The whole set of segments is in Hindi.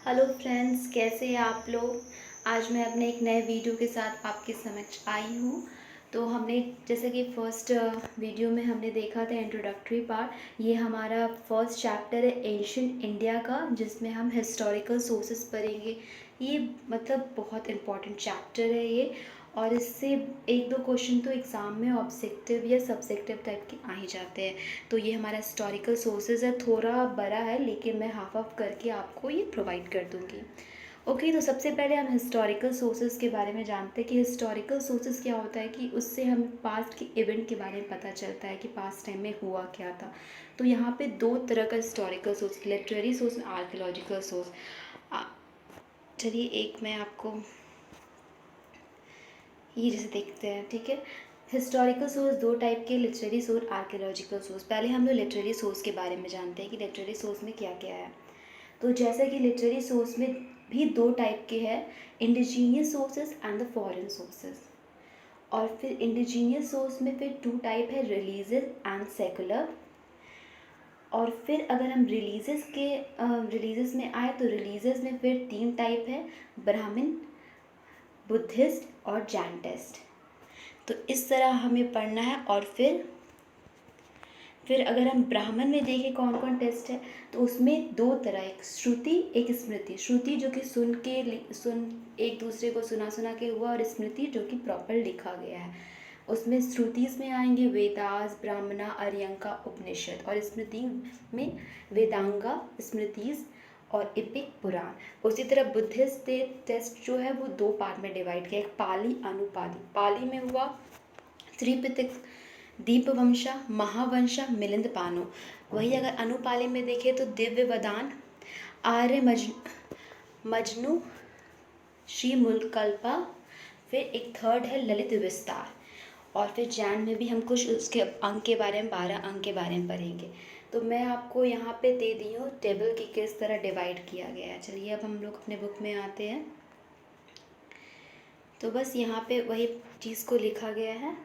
हेलो फ्रेंड्स, कैसे हैं आप लोग। आज मैं अपने एक नए वीडियो के साथ आपके समक्ष आई हूँ। तो हमने जैसे कि फर्स्ट वीडियो में हमने देखा था इंट्रोडक्टरी पार्ट। ये हमारा फर्स्ट चैप्टर है एंशिएंट इंडिया का, जिसमें हम हिस्टोरिकल सोर्सेस पढ़ेंगे। ये मतलब बहुत इम्पॉर्टेंट चैप्टर है ये। और इससे एक दो क्वेश्चन तो एग्ज़ाम में ऑब्जेक्टिव या सब्जेक्टिव टाइप के आ ही जाते हैं। तो ये हमारा हिस्टोरिकल सोर्सेज है, थोड़ा बड़ा है लेकिन मैं हाफ ऑफ करके आपको ये प्रोवाइड कर दूँगी। ओके, तो सबसे पहले हम हिस्टोरिकल सोर्सेज के बारे में जानते हैं कि हिस्टोरिकल सोर्सेज क्या होता है। कि उससे हम पास्ट के इवेंट के बारे में पता चलता है कि पास्ट टाइम में हुआ क्या था। तो यहाँ पे दो तरह का हिस्टोरिकल सोर्स, लिटरेरी सोर्स और आर्कियोलॉजिकल सोर्स। चलिए एक मैं आपको ये जैसे देखते हैं, ठीक है। हिस्टोरिकल सोर्स दो टाइप के, लिटरेरी सोर्स, आर्कियोलॉजिकल सोर्स। पहले हम लोग लिटरेरी सोर्स के बारे में जानते हैं कि लिटरेरी सोर्स में क्या क्या है। तो जैसा कि लिटरेरी सोर्स में भी दो टाइप के हैं, indigenous sources and the foreign sources. और फिर इंडिजीनियस सोर्स में फिर टू टाइप है, रिलीजियस एंड सेकुलर। और फिर अगर हम रिलीजियस में आए तो रिलीजियस में फिर तीन टाइप है, ब्राह्मण, बुद्धिस्ट और जैन टेस्ट। तो इस तरह हमें पढ़ना है। और फिर अगर हम ब्राह्मण में देखें कौन कौन टेस्ट है, तो उसमें दो तरह, एक श्रुति एक स्मृति। श्रुति जो कि सुन एक दूसरे को सुना सुना के हुआ, और स्मृति जो कि प्रॉपर लिखा गया है। उसमें श्रुतिस में आएंगे वेदास, ब्राह्मणा, अर्यंका, उपनिषद। और स्मृति में वेदांगा, स्मृतिस और एपिक, पुराण। उसी तरह बुद्धिस्ट टेस्ट जो है वो दो पार्ट में डिवाइड किया, एक पाली, अनुपाली। पाली में हुआ त्रिपिटक, दीपवंशा, महावंशा, मिलिंद पानो। वही अगर अनुपाली में देखें तो दिव्य वदान, आर्य मजनू, श्री मुलकल्पा। फिर एक थर्ड है ललित विस्तार। और फिर जैन में भी हम कुछ उसके अंक के बारे में, 12 अंक के बारे में पढ़ेंगे। तो मैं आपको यहाँ पे दे दी हूँ टेबल की किस तरह डिवाइड किया गया है। चलिए अब हम लोग अपने बुक में आते हैं। तो बस यहाँ पे वही चीज़ को लिखा गया है।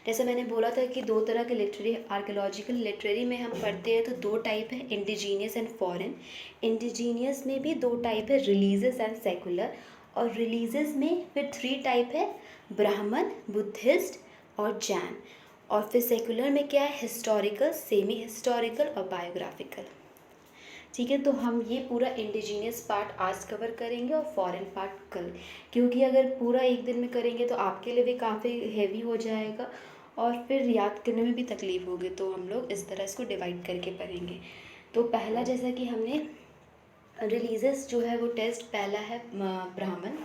जैसे मैंने बोला था कि दो तरह के लिटरेरी, आर्कियोलॉजिकल लिटरेरी में हम पढ़ते हैं तो दो टाइप है, इंडिजीनियस एंड फॉरेन। इंडिजीनियस में भी दो टाइप है, रिलीजियस एंड सेकुलर। और रिलीजियस में फिर थ्री टाइप है, ब्राह्मण, बुद्धिस्ट और जैन। और फिर सेकुलर में क्या है, हिस्टोरिकल, सेमी हिस्टोरिकल और बायोग्राफिकल। ठीक है, तो हम ये पूरा इंडिजीनियस पार्ट आज कवर करेंगे और फॉरेन पार्ट कल। क्योंकि अगर पूरा एक दिन में करेंगे तो आपके लिए भी काफ़ी हैवी हो जाएगा और फिर याद करने में भी तकलीफ होगी। तो हम लोग इस तरह इसको डिवाइड करके पढ़ेंगे। तो पहला, जैसा कि हमने रिलीजियस जो है वो टेस्ट पहला है ब्राह्मण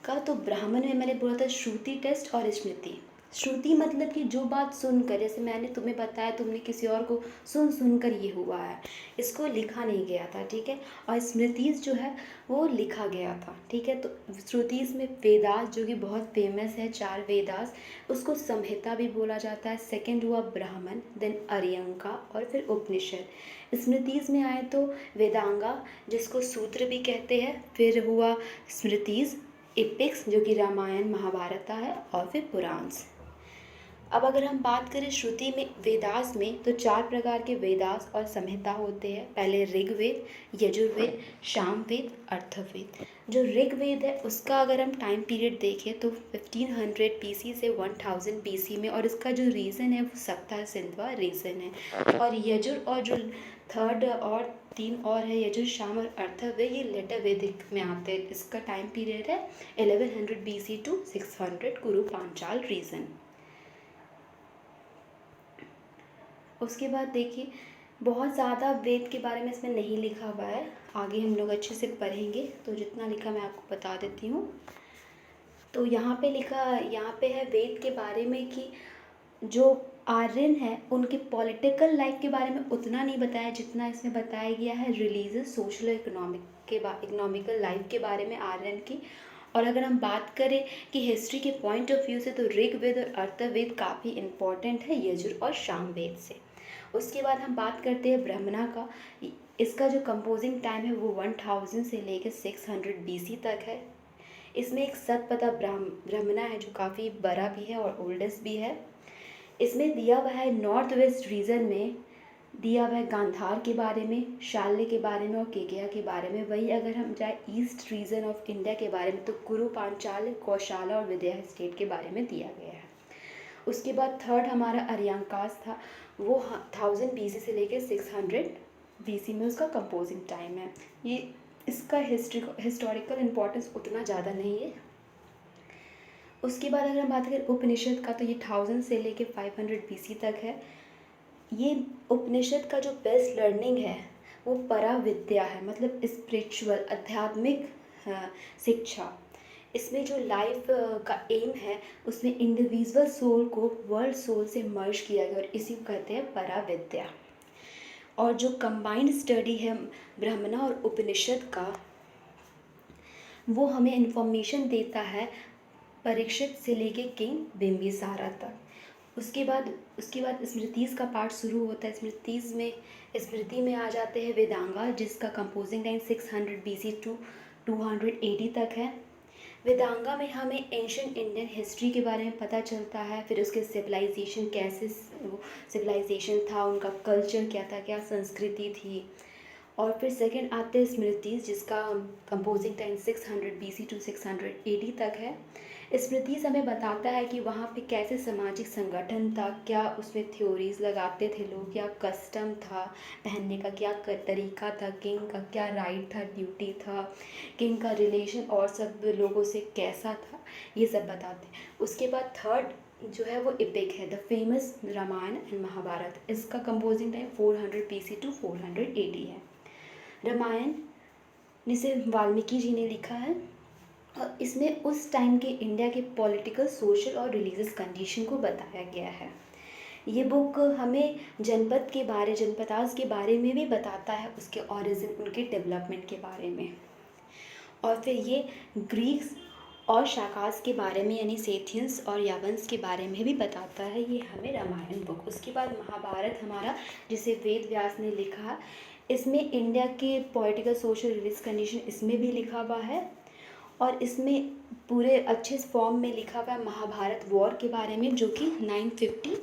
का। तो ब्राह्मण में मैंने बोला था श्रुति टेस्ट और स्मृति। श्रुति मतलब कि जो बात सुनकर, जैसे मैंने तुम्हें बताया, तुमने किसी और को सुनकर ये हुआ है, इसको लिखा नहीं गया था, ठीक है। और स्मृतिज जो है वो लिखा गया था, ठीक है। तो श्रुतिज में वेदास जो कि बहुत फेमस है, 4 वेदास, उसको संहिता भी बोला जाता है। सेकंड हुआ ब्राह्मण, देन अर्यंका और फिर उपनिषद। स्मृतिज में आए तो वेदांगा जिसको सूत्र भी कहते हैं, फिर हुआ स्मृतिज, एपिक्स जो कि रामायण महाभारत है, और फिर पुराण्स। अब अगर हम बात करें श्रुति में, वेदास में, तो 4 प्रकार के वेदास और संहिता होते हैं। पहले ऋग्वेद, यजुर्वेद, सामवेद, अथर्ववेद। जो ऋग्वेद है उसका अगर हम टाइम पीरियड देखें तो 1500 BC से 1000 BC में, और इसका जो रीज़न है वो सप्ताह सिंधवा रीज़न है। और यजुर और जो थर्ड और 3 और है, यजुर, साम और अथर्ववेद, ये लेटर वैदिक में आते हैं। इसका टाइम पीरियड है 1100 BC टू 600 कुरु पांचाल रीजन। उसके बाद देखिए, बहुत ज़्यादा वेद के बारे में इसमें नहीं लिखा हुआ है, आगे हम लोग अच्छे से पढ़ेंगे। तो जितना लिखा मैं आपको बता देती हूँ। तो यहाँ पे है वेद के बारे में कि जो आर्यन है उनके पॉलिटिकल लाइफ के बारे में उतना नहीं बताया जितना इसमें बताया गया है रिलीजियस, सोशल, इकोनॉमिकल लाइफ के बारे में आर्यन की। और अगर हम बात करें कि हिस्ट्री के पॉइंट ऑफ व्यू से, तो ऋग्वेद और अथर्ववेद काफ़ी इम्पॉर्टेंट है यजुर और सामवेद से। उसके बाद हम बात करते हैं ब्राह्मणा का। इसका जो कंपोजिंग टाइम है वो 1000 से लेकर 600 BC तक है। इसमें एक सतपथा ब्राह्मणा है जो काफ़ी बड़ा भी है और ओल्डेस्ट भी है। इसमें दिया हुआ है नॉर्थ वेस्ट रीजन में दिया हुआ है गांधार के बारे में, शाल्य के बारे में और केकया के बारे में। वही अगर हम जाए ईस्ट रीजन ऑफ इंडिया के बारे में तो कुरु, पांचाल, कौशाला और विंध्य स्टेट के बारे में दिया गया है। उसके बाद थर्ड हमारा अर्यांकास था, वो 1000 BC से लेकर 600 BC में उसका कंपोजिंग टाइम है। ये इसका हिस्टोरिकल इम्पोर्टेंस उतना ज़्यादा नहीं है। उसके बाद अगर हम बात करें उपनिषद का तो ये 1000 से लेकर 500 BC तक है। ये उपनिषद का जो बेस्ट लर्निंग है वो परा विद्या है, मतलब स्पिरिचुअल, आध्यात्मिक शिक्षा। इसमें जो लाइफ का एम है उसमें इंडिविजुअल सोल को वर्ल्ड सोल से मर्ज किया गया और इसी को कहते हैं परा विद्या। और जो कंबाइंड स्टडी है ब्राह्मणा और उपनिषद का, वो हमें इन्फॉर्मेशन देता है परीक्षित से लेके किंग बिंबिसारा तक। उसके बाद स्मृतिज का पार्ट शुरू होता है। स्मृति में आ जाते हैं वेदांगा, जिसका कंपोजिंग टाइम 600 BC टू 280 तक है। वेदांगा में हमें एंशिएंट इंडियन हिस्ट्री के बारे में पता चलता है, फिर उसके सिविलाइजेशन, कैसे सिविलाइजेशन था, उनका कल्चर क्या था, क्या संस्कृति थी। और फिर सेकंड आते हैं स्मृतिज, जिसका कंपोजिंग टाइम 600 BC टू 680 तक है। स्मृतिज हमें बताता है कि वहाँ पे कैसे सामाजिक संगठन था, क्या उसमें थ्योरीज लगाते थे लोग, क्या कस्टम था, पहनने का क्या तरीका था, किंग का क्या राइट था, ड्यूटी था, किंग का रिलेशन और सब लोगों से कैसा था, ये सब बताते हैं। उसके बाद थर्ड जो है वो एपिक है, the famous Ramayana and Mahabharata. इसका कंपोजिंग टाइम 400 BC टू 480 है। रामायण जिसे वाल्मीकि जी ने लिखा है और इसमें उस टाइम के इंडिया के पॉलिटिकल, सोशल और रिलीजियस कंडीशन को बताया गया है। ये बुक हमें जनपदास के बारे में भी बताता है, उसके ओरिजिन, उनके डेवलपमेंट के बारे में। और फिर ये ग्रीक्स और शाकास के बारे में यानी सेथियंस और यावंस के बारे में भी बताता है ये हमें रामायण बुक। उसके बाद महाभारत हमारा, जिसे वेद व्यास ने लिखा, इसमें इंडिया के पॉलिटिकल, सोशल, रिलीजियस कंडीशन इसमें भी लिखा हुआ है। और इसमें पूरे अच्छे फॉर्म में लिखा हुआ है महाभारत वॉर के बारे में, जो कि 950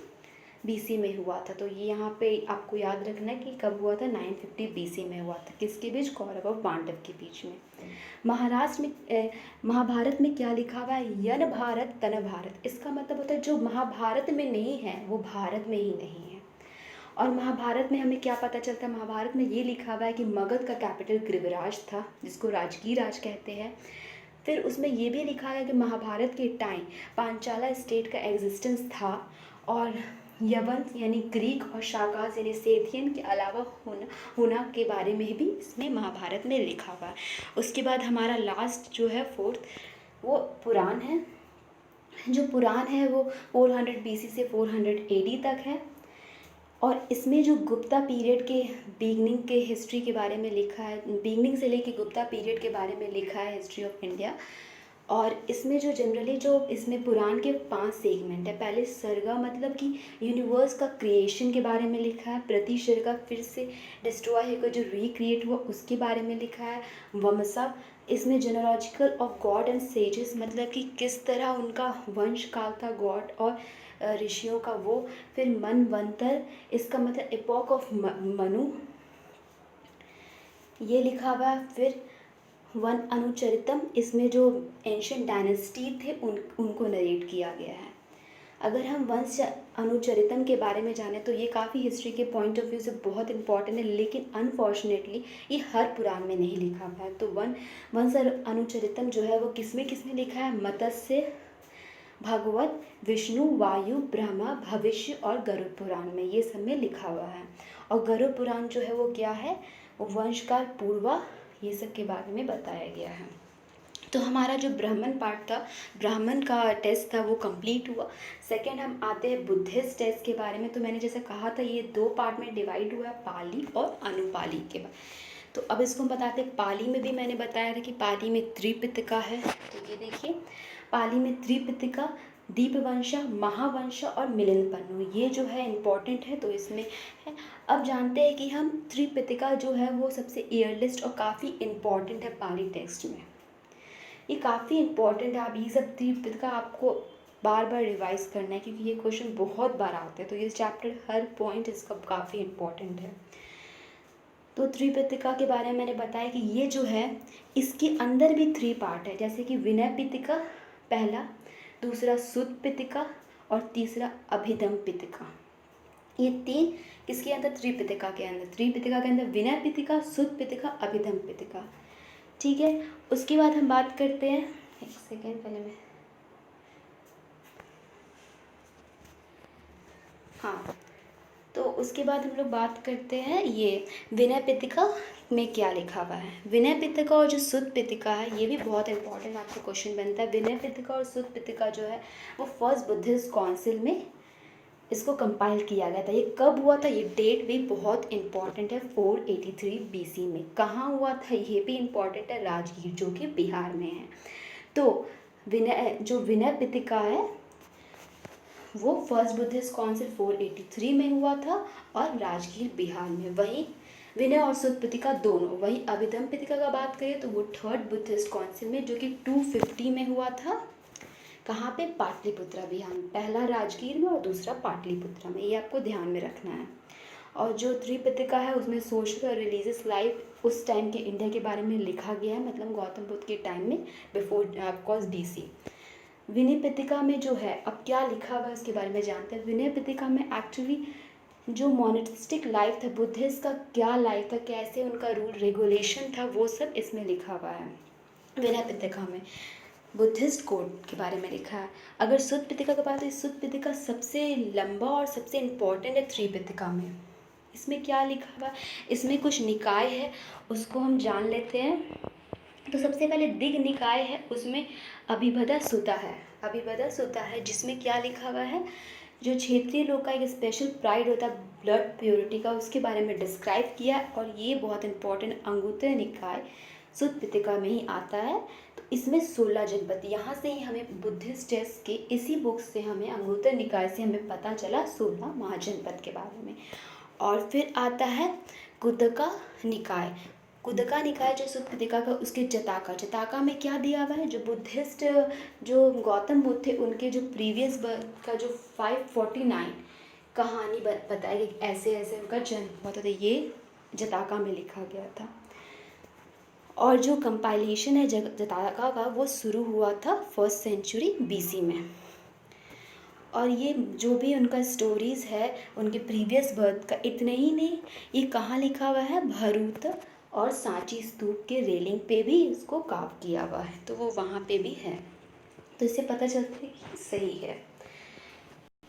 BC में हुआ था। तो ये यहाँ पे आपको याद रखना है कि कब हुआ था, 950 BC में हुआ था। किसके बीच? कौरव और पांडव के बीच में। महाभारत में क्या लिखा हुआ है? यन भारत तन भारत। इसका मतलब होता है जो महाभारत में नहीं है वो भारत में ही नहीं है। और महाभारत में हमें क्या पता चलता है? महाभारत में ये लिखा हुआ है कि मगध का कैपिटल गिरिराज था, जिसको राजगीर राज कहते हैं। फिर उसमें ये भी लिखा है कि महाभारत के टाइम पांचाला स्टेट का एग्जिस्टेंस था और यवंस यानी ग्रीक और शाकास यानी सेथियन के अलावा होना के बारे में भी इसमें महाभारत में लिखा हुआ है। उसके बाद हमारा लास्ट जो है फोर्थ, वो पुराण है। जो पुराण है वो 400 BC से 400 AD तक है। और इसमें जो गुप्ता पीरियड के बिगनिंग के हिस्ट्री के बारे में लिखा है, बिगनिंग से लेके गुप्ता पीरियड के बारे में लिखा है, हिस्ट्री ऑफ इंडिया। और इसमें जो जनरली जो इसमें पुराण के 5 सेगमेंट है। पहले सर्गा मतलब कि यूनिवर्स का क्रिएशन के बारे में लिखा है। प्रतिसर्गा फिर से डिस्ट्रॉय होकर जो रिक्रिएट हुआ उसके बारे में लिखा है। वमसा, इसमें जेनोलॉजिकल ऑफ गॉड एंड सेजेस, मतलब कि किस तरह उनका वंश काल था गॉड और ऋषियों का वो। फिर मनवंतर, इसका मतलब एपॉक ऑफ मनु, ये लिखा हुआ है। फिर वन अनुचरितम, इसमें जो एंशिएंट डायनेस्टी थे उनको नरेट किया गया है। अगर हम वंश अनुचरितम के बारे में जाने तो ये काफ़ी हिस्ट्री के पॉइंट ऑफ व्यू से बहुत इंपॉर्टेंट है, लेकिन अनफॉर्चुनेटली ये हर पुराण में नहीं लिखा हुआ है। तो वंश अनुचरितम जो है वो किस में लिखा है? मत्स्य, भगवत, विष्णु, वायु, ब्रह्मा, भविष्य और गरुड़ पुराण में, ये सब में लिखा हुआ है। और गरुड़ पुराण जो है वो क्या है? वो वंशकाल पूर्वा, ये सब के बारे में बताया गया है। तो हमारा जो ब्राह्मण पार्ट था, ब्राह्मण का टेस्ट था, वो कंप्लीट हुआ। सेकंड हम आते हैं बुद्धिस्ट टेस्ट के बारे में। तो मैंने जैसे कहा था ये 2 पार्ट में डिवाइड हुआ है, पाली और अनुपाली के बाद। तो अब इसको हम बताते हैं। पाली में भी मैंने बताया था कि पाली में त्रिपिटका है। तो ये देखिए, पाली में त्रिपिटका, दीपवंशा, महावंशा और मिलिंद, ये जो है इम्पॉर्टेंट है, तो इसमें है। अब जानते हैं कि हम त्रिपिटका जो है वो सबसे एयरलिस्ट और काफ़ी इम्पॉर्टेंट है पाली टेक्स्ट में। ये काफ़ी इम्पॉर्टेंट है। आप ये सब त्रिपिटका आपको बार बार रिवाइज करना है, क्योंकि ये क्वेश्चन बहुत बार आते हैं, तो ये चैप्टर हर पॉइंट इसका काफ़ी इम्पोर्टेंट है। तो त्रिपितिका के बारे में मैंने बताया कि ये जो है इसके अंदर भी 3 पार्ट है, जैसे कि विनय पितिका पहला, दूसरा सुत पितिका और तीसरा अभिधम पितिका। ये 3 किसके अंदर? त्रिपितिका के अंदर। त्रिपितिका के अंदर विनय पितिका, सुत पितिका, अभिधम पितिका। ठीक है, उसके बाद हम बात करते हैं, एक सेकेंड पहले मैं, हाँ, तो उसके बाद हम लोग बात करते हैं ये विनय पितिका में क्या लिखा हुआ है। विनय पितिका और जो सुत पितिका है ये भी बहुत इंपॉर्टेंट आपको क्वेश्चन बनता है। विनय पितिका और सुत पितिका जो है वो फर्स्ट बुद्धिस्ट काउंसिल में इसको कंपाइल किया गया था। ये कब हुआ था? ये डेट भी बहुत इंपॉर्टेंट है, 483 BC में। कहाँ हुआ था ये भी इंपॉर्टेंट है, राजगीर, जो कि बिहार में है। तो विनय पितिका है वो फर्स्ट बुद्धिस्ट काउंसिल 483 में हुआ था और राजगीर बिहार में। वहीं विनय और सुत पितिका दोनों। वहीं अभिधम पितिका का बात करें तो वो थर्ड बुद्धिस्ट काउंसिल में, जो कि 250 में हुआ था। कहाँ पे? पाटलिपुत्रा बिहार में। पहला राजगीर में और दूसरा पाटलिपुत्रा में, ये आपको ध्यान में रखना है। और जो त्रिपितिका है उसमें सोशल और रिलीजियस लाइफ उस टाइम के इंडिया के बारे में लिखा गया है, मतलब गौतम बुद्ध के टाइम में, बिफोर ऑफकोर्स BC। विनय पितिका में जो है अब क्या लिखा हुआ है उसके बारे में जानते हैं। विनय पितिका में एक्चुअली जो मोनेस्टिक लाइफ था, बुद्धिस्ट का क्या लाइफ था, कैसे उनका रूल रेगुलेशन था, वो सब इसमें लिखा हुआ है। विनय पितिका में बुद्धिस्ट कोड के बारे में लिखा है। अगर सुत पितिका की बात है, सुत पितिका सबसे लंबा और सबसे इम्पोर्टेंट है त्रिपितिका में। इसमें क्या लिखा हुआ है? इसमें कुछ निकाय है, उसको हम जान लेते हैं। तो सबसे पहले दिग् निकाय है, उसमें अभिभदा सुता है। अभिभदा सुता है जिसमें क्या लिखा हुआ है, जो क्षेत्रीय लोग का एक स्पेशल प्राइड होता है ब्लड प्योरिटी का, उसके बारे में डिस्क्राइब किया। और ये बहुत इंपॉर्टेंट अंगुत्तर निकाय सुत पितिका में ही आता है। तो इसमें 16 जनपद, यहाँ से ही हमें बुद्धिस्ट टेक्स्ट के इसी बुक से हमें अंगुत्तर निकाय से हमें पता चला 16 महाजनपद के बारे में। और फिर आता है कुदका निकाय। कुदका निकाय जो सुत पितिका का, उसके जताका में क्या दिया हुआ है, जो बुद्धिस्ट जो गौतम बुद्ध थे उनके जो प्रीवियस बर्थ का जो 549 कहानी बताई गई, ऐसे ऐसे उनका जन्म हुआ था, तो ये जताका में लिखा गया था। और जो कंपाइलेशन है जताका का वो शुरू हुआ था 1st सेंचुरी BC में। और ये जो भी उनका स्टोरीज़ है उनके प्रीवियस बर्थ का, इतने ही नहीं, ये कहाँ लिखा हुआ है, भरूच और सांची स्तूप के रेलिंग पे भी इसको कार्व किया हुआ है, तो वो वहाँ पे भी है। तो इससे पता चलता है कि सही है।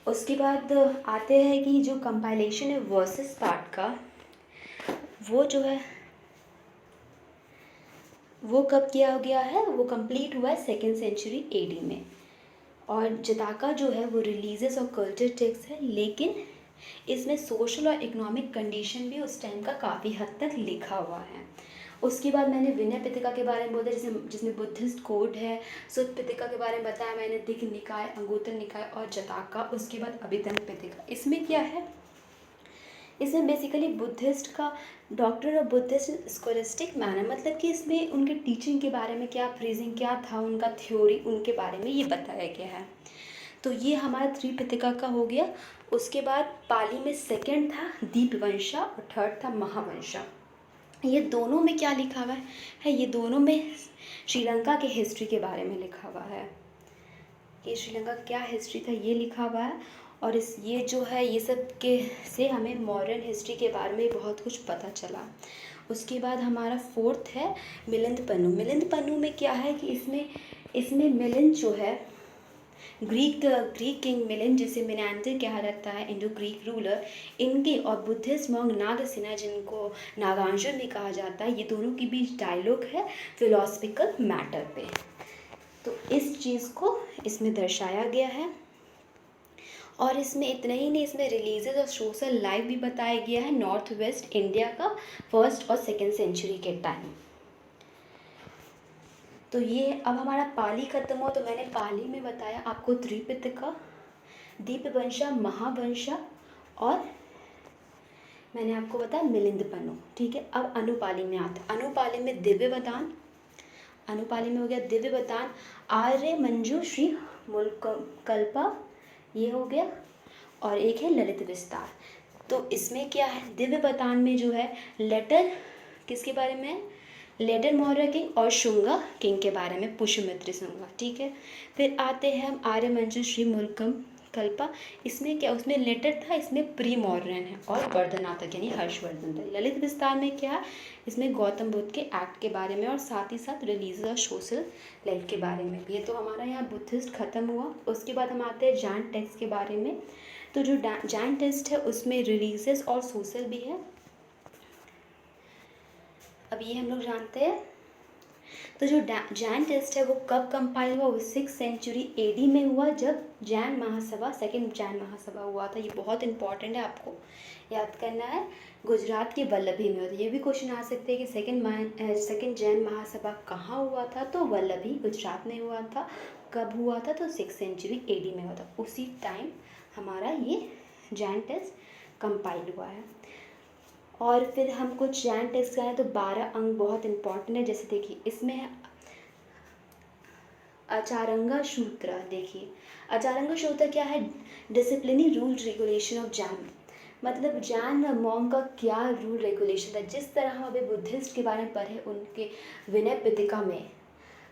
उसके बाद आते हैं कि जो कंपाइलेशन है वर्सेस पार्ट का, वो जो है वो कब किया गया है, वो कंप्लीट हुआ है 2nd सेंचुरी AD में। और जताका जो है वो रिलीजियस और कल्चर टेक्स्ट है, लेकिन इसमें सोशल और इकोनॉमिक कंडीशन भी उस टाइम का काफ़ी हद तक लिखा हुआ है। उसके बाद मैंने विनय पितिका के बारे में बोला जिसमें बुद्धिस्ट कोड है। सुत पितिका के बारे में बताया मैंने, दिग् निकाय, अंगुत्तर निकाय और जताका। उसके बाद अभिधम पितिका। इसमें क्या है, इसमें बेसिकली बुद्धिस्ट का डॉक्टर ऑफ बुद्धिस्ट स्कोलिस्टिक मैनर, मतलब कि इसमें उनके टीचिंग के बारे में क्या फ्रीजिंग क्या था, उनका थ्योरी, उनके बारे में ये बताया गया है। तो ये हमारा त्रिपितिका का हो गया। उसके बाद पाली में 2nd था दीपवंशा और 3rd था महावंशा। ये दोनों में क्या लिखा हुआ है, ये दोनों में श्रीलंका के हिस्ट्री के बारे में लिखा हुआ है कि श्रीलंका क्या हिस्ट्री था, ये लिखा हुआ है। और ये जो है ये सब के से हमें मॉडर्न हिस्ट्री के बारे में बहुत कुछ पता चला। उसके बाद हमारा 4th है मिलिंद पन्नू। मिलिंद पन्नू में क्या है कि इसमें मिलिंद जो है ग्रीक किंग मिलिंद, जिसे मिनांडर कहा जाता है, इंडो ग्रीक रूलर, इनके और बुद्धिस्ट मॉन्ग नागसेना जिनको नागार्जुन भी कहा जाता है, ये दोनों के बीच डायलॉग है फिलोसफिकल मैटर पे। तो इस चीज़ को इसमें दर्शाया गया है। और इसमें इतना ही नहीं, इसमें रिलीजियस और सोशल लाइफ भी बताया गया है नॉर्थ वेस्ट इंडिया का 1st और 2nd सेंचुरी के टाइम। तो ये अब हमारा पाली खत्म हो, तो मैंने पाली में बताया आपको त्रिपितिका, दीपवंशा, महावंशा और मैंने आपको बताया मिलिंद पन्नू। ठीक है, अब अनुपाली में आते हैं। अनुपाली में दिव्य वदान अनुपाली में हो गया दिव्य बतान, आर्य मंजू श्री कल्पा, ये हो गया, और एक है ललित विस्तार। तो इसमें क्या है, दिव्य बतान में जो है लेटर किसके बारे में है, लेटर मौर्य किंग और शुंगा किंग के बारे में, पुष्यमित्र शुंगा, ठीक है। फिर आते हैं हम आर्य मंजू श्री मुल्कम कल्पा, इसमें क्या, उसमें लेटर था, इसमें प्री मॉडर्न है और वर्धनातक यानी हर्षवर्धन था। ललित विस्तार में क्या है, इसमें गौतम बुद्ध के एक्ट के बारे में और साथ ही साथ रिलीजियस और सोशल लाइफ के बारे में। ये तो हमारा यहाँ बुद्धिस्ट खत्म हुआ। उसके बाद हम आते हैं जैन टेक्स्ट के बारे में। तो जो जैन टेक्स्ट है उसमें रिलीजियस और सोशल भी है। अब ये हम लोग जानते हैं। तो जो जैन टेक्स्ट है वो कब कंपाइल हुआ, वो 6th सेंचुरी एडी में हुआ, जब जैन महासभा, सेकंड जैन महासभा हुआ था। ये बहुत इंपॉर्टेंट है, आपको याद करना है। गुजरात के वल्लभी में होता है। ये भी क्वेश्चन आ सकते हैं कि सेकंड जैन महासभा कहाँ हुआ था, तो वल्लभी गुजरात में हुआ था। कब हुआ था, तो 6th सेंचुरी एडी में हुआ था। उसी टाइम हमारा ये जैन टेक्स्ट कंपाइल हुआ है। और फिर हम कुछ जैन टेक्स्ट करें तो 12 अंक बहुत इंपॉर्टेंट है। जैसे देखिए इसमें है अचारंगा सूत्र। देखिए अचारंगा सूत्र क्या है, disciplinary rule regulation of Jain, मतलब जैन मॉन्क का क्या रूल रेगुलेशन था। जिस तरह हम अभी बुद्धिस्ट के बारे में पढ़े, उनके विनय पिटका में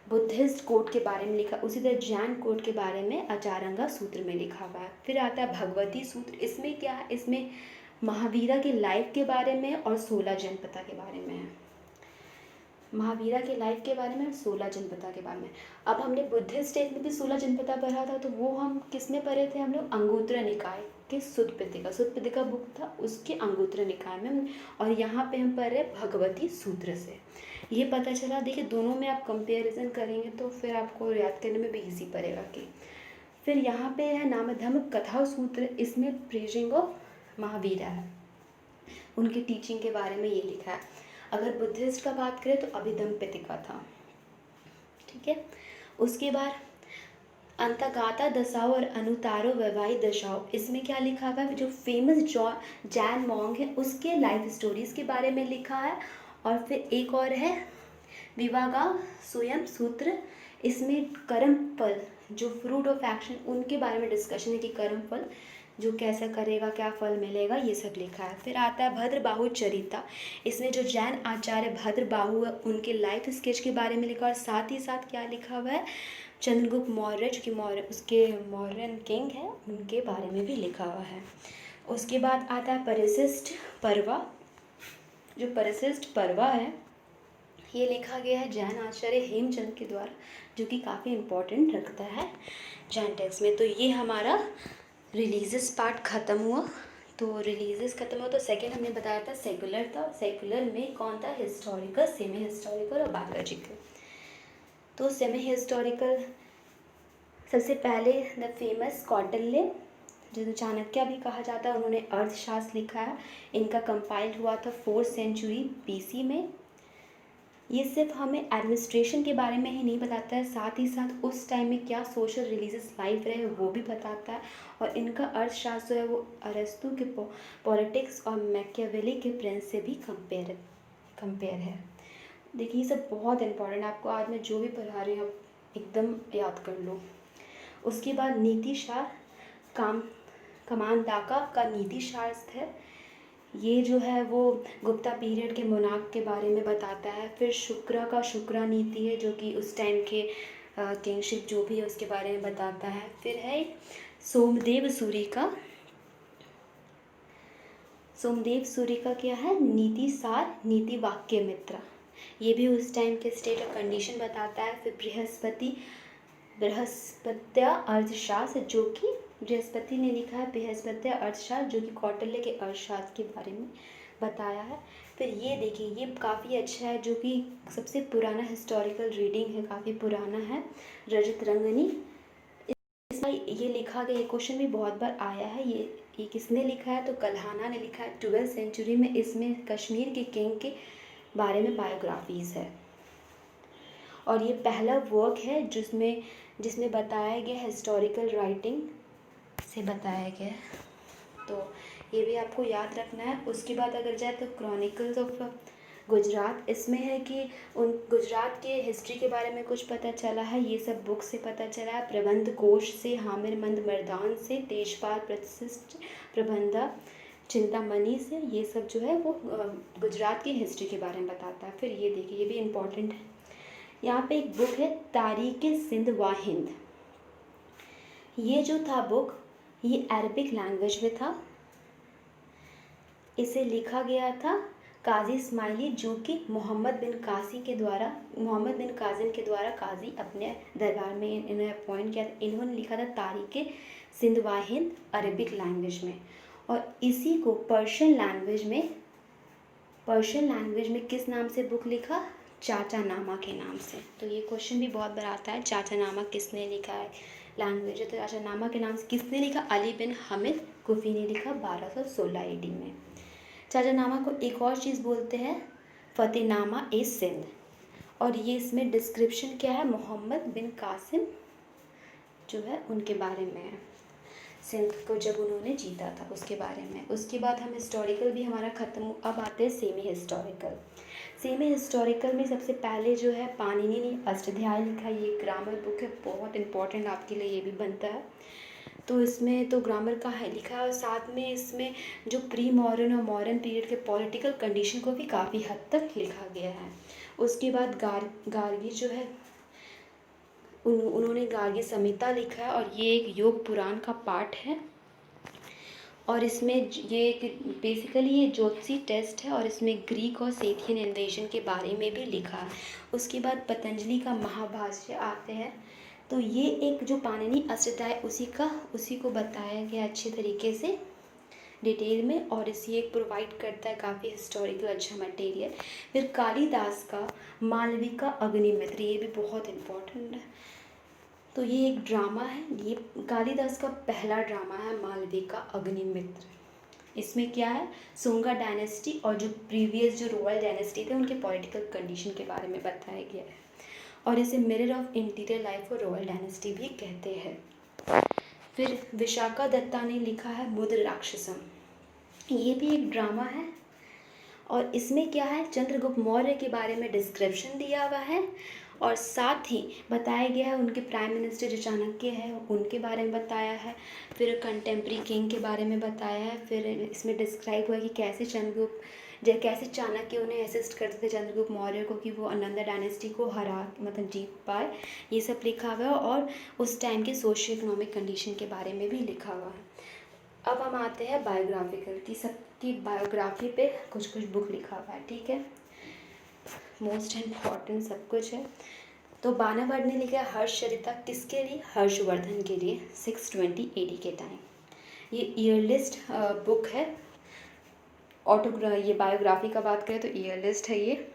बुद्धिस्ट कोड के बारे में लिखा, उसी तरह जैन कोड के बारे में अचारंगा सूत्र में लिखा हुआ है। फिर आता है भगवती सूत्र। इसमें क्या है, इसमें महावीरा के लाइफ के बारे में और 16 जनपदा के बारे में है। महावीरा के लाइफ के बारे में और 16 जनपदा के बारे में। अब हमने बुद्धिस्ट स्टेट में भी 16 जनपदा पढ़ा था, तो वो हम किस में पढ़े थे, हम लोग अंगुत्तर निकाय के सुत्तपिटिका बुक था, उसके अंगुत्तर निकाय में। और यहाँ पे हम पढ़ रहे भगवती सूत्र से। ये पता चला। देखिए दोनों में आप कंपेरिजन करेंगे तो फिर आपको याद करने में भी ईजी पड़ेगा। कि फिर यहाँ पे है नामधर्म कथा सूत्र। इसमें प्रेजिंग ऑफ महावीरा है, उनकी टीचिंग के बारे में ये लिखा है। अगर बुद्धिस्ट का बात करें तो अभिधम पिटिका था, ठीक है। उसके बाद अंतगाता दशाओं और अनुतारो वैवाहिक दशाओं, इसमें क्या लिखा हुआ है, जो फेमस जैन मॉन्क है उसके लाइफ स्टोरीज के बारे में लिखा है। और फिर एक और है विवागा स्वयं सूत्र। इसमें कर्म फल, जो फ्रूट ऑफ एक्शन, उनके बारे में डिस्कशन है कि कर्म फल जो कैसा करेगा क्या फल मिलेगा, ये सब लिखा है। फिर आता है भद्रबाहु चरिता। इसमें जो जैन आचार्य भद्रबाहु है उनके लाइफ स्केच के बारे में लिखा, और साथ ही साथ क्या लिखा हुआ है, चंद्रगुप्त मौर्य जो कि उसके मौर्यन किंग है, उनके बारे में भी लिखा हुआ है। उसके बाद आता है परिशिष्ट पर्वा। जो परिशिष्ट पर्वा है ये लिखा गया है जैन आचार्य हेमचंद के द्वारा, जो कि काफ़ी इम्पोर्टेंट रखता है जैन टेक्स्ट में। तो ये हमारा रिलीजियस पार्ट ख़त्म हुआ। तो रिलीजियस ख़त्म हुआ तो सेकेंड हमने बताया था सेकुलर था। सेकुलर में कौन था, हिस्टोरिकल, सेमी हिस्टोरिकल और बायोलॉजिकल। तो सेमी हिस्टोरिकल सबसे पहले द फेमस कौटिल्य, जिसे चाणक्य भी कहा जाता है, उन्होंने अर्थशास्त्र लिखा है। इनका कंपाइल हुआ था 4th सेंचुरी BC में। ये सिर्फ हमें एडमिनिस्ट्रेशन के बारे में ही नहीं बताता है, साथ ही साथ उस टाइम में क्या सोशल रिलीजियस लाइफ रहे वो भी बताता है। और इनका अर्थशास्त्र है वो अरस्तु के पॉलिटिक्स और मैकियावेली के प्रिंस से भी कंपेयर है। देखिए ये सब बहुत इंपॉर्टेंट है, आपको आज मैं जो भी पढ़ा रही हूँ आप एकदम याद कर लो। उसके बाद नीतिशार कमांडाका का नीति शास्त्र है। ये जो है वो गुप्ता पीरियड के मोनार्क के बारे में बताता है। फिर शुक्रा का शुक्रा नीति है, जो कि उस टाइम के किंगशिप जो भी है उसके बारे में बताता है। फिर है सोमदेव सूरी का क्या है, नीति सार नीति वाक्य मित्रा, ये भी उस टाइम के स्टेट ऑफ कंडीशन बताता है। फिर बृहस्पत्या अर्थशास्त्र, जो कि बृहस्पति ने लिखा है बृहस्पत्या अर्थशास्त्र, जो कि कौटिल्य के अर्थशास्त्र के बारे में बताया है। फिर ये देखिए ये काफ़ी अच्छा है, जो कि सबसे पुराना हिस्टोरिकल रीडिंग है, काफ़ी पुराना है, रजत रंगनी। इसमें ये लिखा गया, ये क्वेश्चन भी बहुत बार आया है। ये किसने लिखा है, तो कल्हाना ने लिखा है 12th सेंचुरी में। इसमें कश्मीर के किंग के बारे में बायोग्राफीज़ है, और ये पहला वर्क है जिसमें बताया गया हिस्टोरिकल राइटिंग से बताया गया है। तो ये भी आपको याद रखना है। उसके बाद अगर जाए तो क्रॉनिकल्स ऑफ गुजरात, इसमें है कि उन गुजरात के हिस्ट्री के बारे में कुछ पता चला है, ये सब बुक से पता चला है, प्रबंध कोश से, हामिरमंद मर्दान से, तेजपाल प्रतिष्ठित प्रबंधा चिंतामणि से, ये सब जो है वो गुजरात की हिस्ट्री के बारे में बताता है। फिर ये देखिए, ये भी इम्पोर्टेंट है। यहाँ पे एक बुक है तारीख़ सिंध व हिंद। ये जो था बुक, ये अरबिक लैंग्वेज में था। इसे लिखा गया था काजी इस्माइली, जो कि मोहम्मद बिन कासिम के द्वारा काजी अपने दरबार में इन्हें अपॉइंट किया था। इन्होंने लिखा था तारीख़ सिंध व हिंद अरबिक लैंग्वेज में, और इसी को पर्शियन लैंग्वेज में किस नाम से बुक लिखा? चाचा नामा के नाम से। तो ये क्वेश्चन भी बहुत बार आता है, चाचा नामा किसने लिखा है लैंग्वेज है, तो चाचा नामा के नाम से किसने लिखा? अली बिन हमिद कुफी ने लिखा 1216 AD में। चाचा नामा को एक और चीज़ बोलते हैं, फ़तेहनामा ए सिंध, और ये इसमें डिस्क्रिप्शन क्या है? मोहम्मद बिन कासिम जो है उनके बारे में है, सिंध को जब उन्होंने जीता था उसके बारे में। उसके बाद हम हिस्टोरिकल भी हमारा ख़त्म। अब आते हैं सेमी हिस्टोरिकल में सबसे पहले जो है पाणिनि ने अष्टाध्यायी लिखा। ये ग्रामर बुक है, बहुत इंपॉर्टेंट आपके लिए ये भी बनता है। तो इसमें तो ग्रामर का है लिखा है, और साथ में इसमें जो प्री मॉडर्न और मॉडर्न पीरियड के पॉलिटिकल कंडीशन को भी काफ़ी हद तक लिखा गया है। उसके बाद गार्गी जो है उन्होंने गार्गी संहिता लिखा है, और ये एक योग पुराण का पार्ट है, और इसमें ये बेसिकली ये ज्योतिषी टेस्ट है, और इसमें ग्रीक और सेथियन इन्वेजन के बारे में भी लिखा है। उसके बाद पतंजलि का महाभाष्य आते हैं, तो ये एक जो पाणिनि अष्टाध्यायी उसी को बताया गया अच्छे तरीके से डिटेल में, और इसी एक प्रोवाइड करता है काफ़ी हिस्टोरिकल अच्छा मटेरियल। फिर कालिदास का मालविका अग्निमित्र, ये भी बहुत इम्पोर्टेंट है। तो ये एक ड्रामा है, ये कालिदास का पहला ड्रामा है मालविका अग्निमित्र। इसमें क्या है? सुंगा डायनेस्टी और जो प्रीवियस जो रॉयल डायनेस्टी थे उनके पॉलिटिकल कंडीशन के बारे में बताया गया है, और इसे मिरर ऑफ इंटीरियर लाइफ और रॉयल डायनेस्टी भी कहते हैं। फिर विशाखा दत्ता ने लिखा है मुद्र राक्षसम, ये भी एक ड्रामा है, और इसमें क्या है? चंद्रगुप्त मौर्य के बारे में डिस्क्रिप्शन दिया हुआ है, और साथ ही बताया गया है उनके प्राइम मिनिस्टर जो चाणक्य है उनके बारे में बताया है। फिर कंटेम्प्रेरी किंग के बारे में बताया है। फिर इसमें डिस्क्राइब हुआ है कि कैसे चाणक्य उन्हें असिस्ट करते थे चंद्रगुप्त मौर्य को कि वो अनंदा डायनेस्टी को जीत पाए, ये सब लिखा हुआ है, और उस टाइम के सोशियो इकोनॉमिक कंडीशन के बारे में भी लिखा हुआ है। अब हम आते हैं बायोग्राफिकल की, सबकी बायोग्राफी पे कुछ कुछ बुक लिखा हुआ है, ठीक है, मोस्ट इम्पॉर्टेंट सब कुछ है। तो बानावर्ड ने लिखा है हर्षचरिता, किसके लिए? हर्षवर्धन के लिए, 620 AD के टाइम। ये ईयर लिस्ट बुक है, ये बायोग्राफी का बात करें तो ईयर लिस्ट है ये।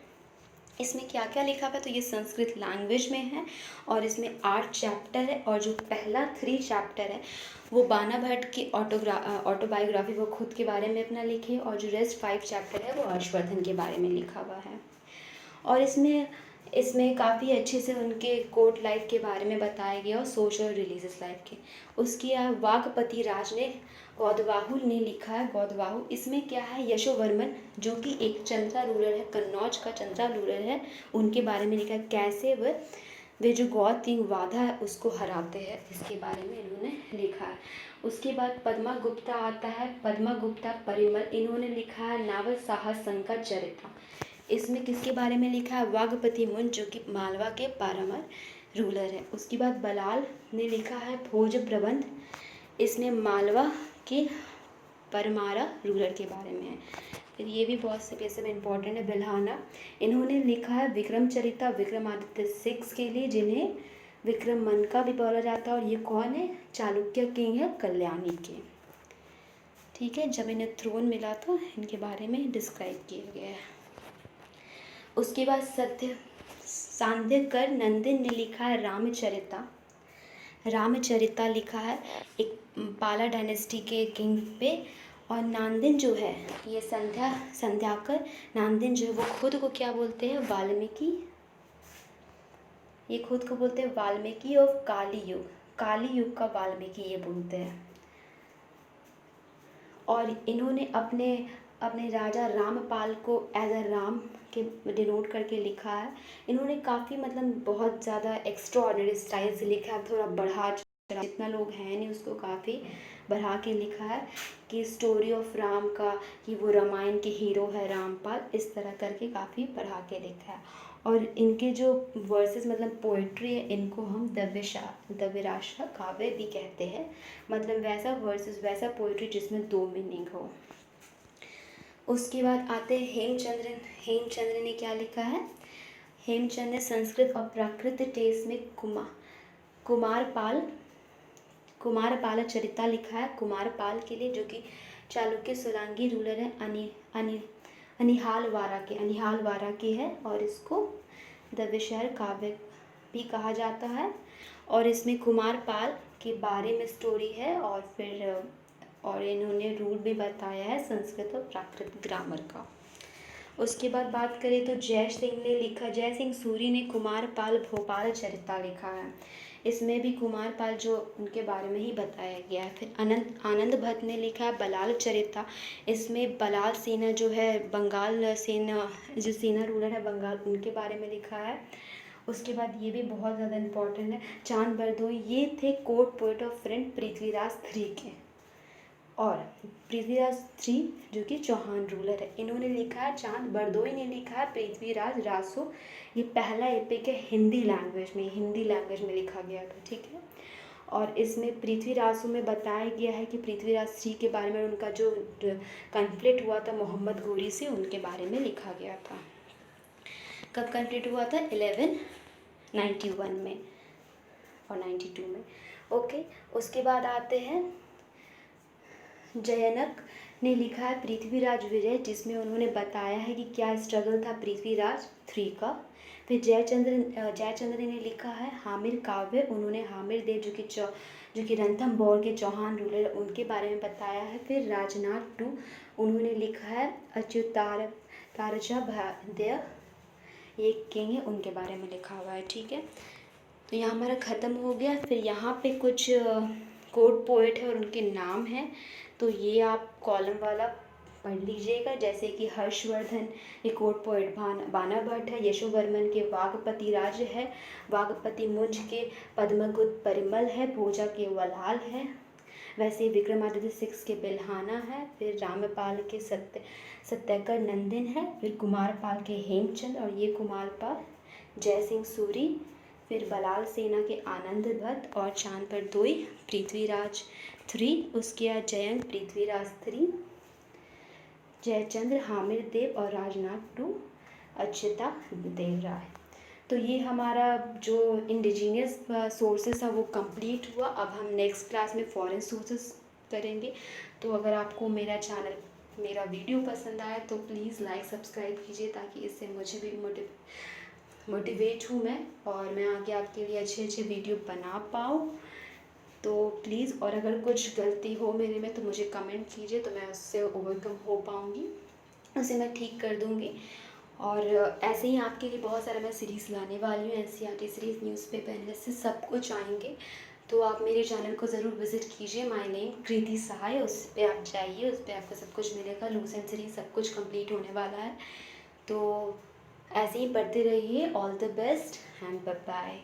इसमें क्या क्या लिखा हुआ है? तो ये संस्कृत लैंग्वेज में है, और इसमें 8 चैप्टर है, और जो पहला 3 चैप्टर है वो बानाभट्ट की ऑटोबायोग्राफी, वो खुद के बारे में अपना लिखे, और जो रेस्ट 5 चैप्टर है वो हर्षवर्धन के बारे में लिखा हुआ है। और इसमें काफ़ी अच्छे से उनके कोर्ट लाइफ के बारे में बताया गया, और सोशल और रिलीजियस लाइफ के। उसकी वाघपति राज ने गौदवाहु ने लिखा है गौदवाहु। इसमें क्या है? यशोवर्मन जो कि एक चंद्रा रूलर है, कन्नौज का चंद्रा रूलर है, उनके बारे में लिखा है, कैसे वे जो गौद किंग वाधा है उसको हराते हैं, इसके बारे में इन्होंने लिखा है। उसके बाद पद्मा गुप्ता आता है, पद्मा गुप्ता परिमल, इन्होंने लिखा है नावल साहसंका चरित्र। इसमें किसके बारे में लिखा है? वाघपति मुन जो कि मालवा के पारामर रूलर है। उसके बाद बलाल ने लिखा है भोज प्रबंध, इसमें मालवा के परमारा रूलर के बारे में है। फिर ये भी बहुत से सब इम्पोर्टेंट है। बिल्हाना, इन्होंने लिखा है विक्रमचरिता विक्रमादित्य 6 के लिए, जिन्हें विक्रम मन का भी बोला जाता है, और ये कौन है? चालुक्य किंग है कल्याणी के, ठीक है। जब इन्हें थ्रोन मिला तो इनके बारे में डिस्क्राइब किया गया है। उसके बाद सांध्यकर नंदिन ने लिखा है रामचरिता लिखा है एक पाला डायनेस्टी के किंग पे। और नांदिन जो है ये संध्याकर नांदिन जो है वो खुद को क्या बोलते हैं? वाल्मीकि, ये खुद को बोलते हैं वाल्मीकि ऑफ काली युग का वाल्मीकि ये बोलते हैं। और इन्होंने अपने अपने राजा रामपाल को एज अ राम के डिनोट करके लिखा है। इन्होंने काफ़ी मतलब बहुत ज़्यादा एक्स्ट्रा ऑर्डिनरी स्टाइल से लिखा है, थोड़ा बढ़ा चढ़ा, जितना लोग हैं नहीं उसको काफ़ी बढ़ा के लिखा है कि स्टोरी ऑफ राम का, कि वो रामायण के हीरो है रामपाल, इस तरह करके काफ़ी बढ़ा के लिखा है। और इनके जो वर्सेस मतलब पोइट्री है, इनको हम दव्यराशा काव्य भी कहते हैं। मतलब वैसा वर्सेस, वैसा पोइट्री जिसमें दो मीनिंग हो। उसके बाद आते हैं हेमचंद्र। हेमचंद्र ने क्या लिखा है? हेमचंद्र ने संस्कृत और प्राकृत टेस्ट में कुमारपाल चरिता लिखा है। कुमारपाल के लिए, जो कि चालुक्य सोलंकी रूलर है, अनिहालवारा के है, और इसको दव्यशहर काव्य भी कहा जाता है। और इसमें कुमारपाल के बारे में स्टोरी है, और इन्होंने रूल भी बताया है संस्कृत और प्राकृत ग्रामर का। उसके बाद बात करें तो जय सिंह सूरी ने कुमारपाल भोपाल चरिता लिखा है। इसमें भी कुमारपाल जो उनके बारे में ही बताया गया है। फिर आनंद भट्ट ने लिखा है बलाल चरिता। इसमें बलाल सेना जो है, बंगाल सेना, जो सेना रूलर है बंगाल, उनके बारे में लिखा है। उसके बाद ये भी बहुत ज़्यादा इम्पोर्टेंट है, चांद बरदोई। ये थे court poet of friend Prithviraj III के, और पृथ्वीराज III जो कि चौहान रूलर है, इन्होंने लिखा है। चांद बरदोई ने लिखा है पृथ्वीराज रासो। ये पहला एपिक है हिंदी लैंग्वेज में लिखा गया था, ठीक है। और इसमें पृथ्वीरासो में बताया गया है कि पृथ्वीराज III के बारे में, उनका जो कन्फ्लिक्ट हुआ था मोहम्मद घोरी से, उनके बारे में लिखा गया था। कब कन्फ्लिक्ट हुआ था? 1191 में और 92 में। ओके, उसके बाद आते हैं जयनक ने लिखा है पृथ्वीराज विजय, जिसमें उन्होंने बताया है कि क्या स्ट्रगल था पृथ्वीराज III का। फिर जयचंद्र ने लिखा है हामिर काव्य। उन्होंने हामिर देव जो कि रणथंभौर के चौहान रूलर, उनके बारे में बताया है। फिर राजनाथ II, उन्होंने लिखा है अच्युतार्चा भाद्य, ये किंग है, उनके बारे में लिखा हुआ है, ठीक है। तो यहाँ हमारा ख़त्म हो गया। फिर यहाँ पे कुछ कोर्ट पोएट है और उनके नाम हैं, तो ये आप कॉलम वाला पढ़ लीजिएगा। जैसे कि हर्षवर्धन, ये कोर्ट पोएट बाना भट्ट है। यशोवर्मन के वागपति राज है। वागपति मुंज के पद्मगुप्त परिमल है। भोजा के वलाल है। वैसे विक्रमादित्य VI के बिल्हाना है। फिर रामपाल के सत्यकर नंदन है। फिर कुमारपाल के हेमचंद, और ये कुमारपाल जय सिंह सूरी। फिर बलाल सेना के आनंद भट्ट, और चांद बरदोई पृथ्वीराज III। उसके बाद जयंत पृथ्वीराज III, जयचंद्र हामिर देव, और राजनाथ II अच्युता देव राय। तो ये हमारा जो इंडिजीनियस सोर्सेस है वो कंप्लीट हुआ। अब हम नेक्स्ट क्लास में फॉरेन सोर्सेस करेंगे। तो अगर आपको मेरा वीडियो पसंद आया तो प्लीज़ लाइक सब्सक्राइब कीजिए, ताकि इससे मुझे भी मोटिवेट हूँ मैं, और मैं आगे आपके लिए अच्छे वीडियो बना पाऊँ। तो प्लीज़, और अगर कुछ गलती हो मेरे में तो मुझे कमेंट कीजिए, तो मैं उससे ओवरकम हो पाऊँगी, उसे मैं ठीक कर दूँगी। और ऐसे ही आपके लिए बहुत सारा मैं सीरीज़ लाने वाली हूँ, NCERT सीरीज़, न्यूज़पेपर एनालिसिस, सब कुछ आएंगे। तो आप मेरे चैनल को ज़रूर विज़िट कीजिए। माय नेम कृति सहाय, उस पर आप जाइए, उस पर आपको सब कुछ मिलेगा। लूसेंट सीरीज़ सब कुछ कंप्लीट होने वाला है। तो ऐसे ही पढ़ते रहिए। All the best and bye bye.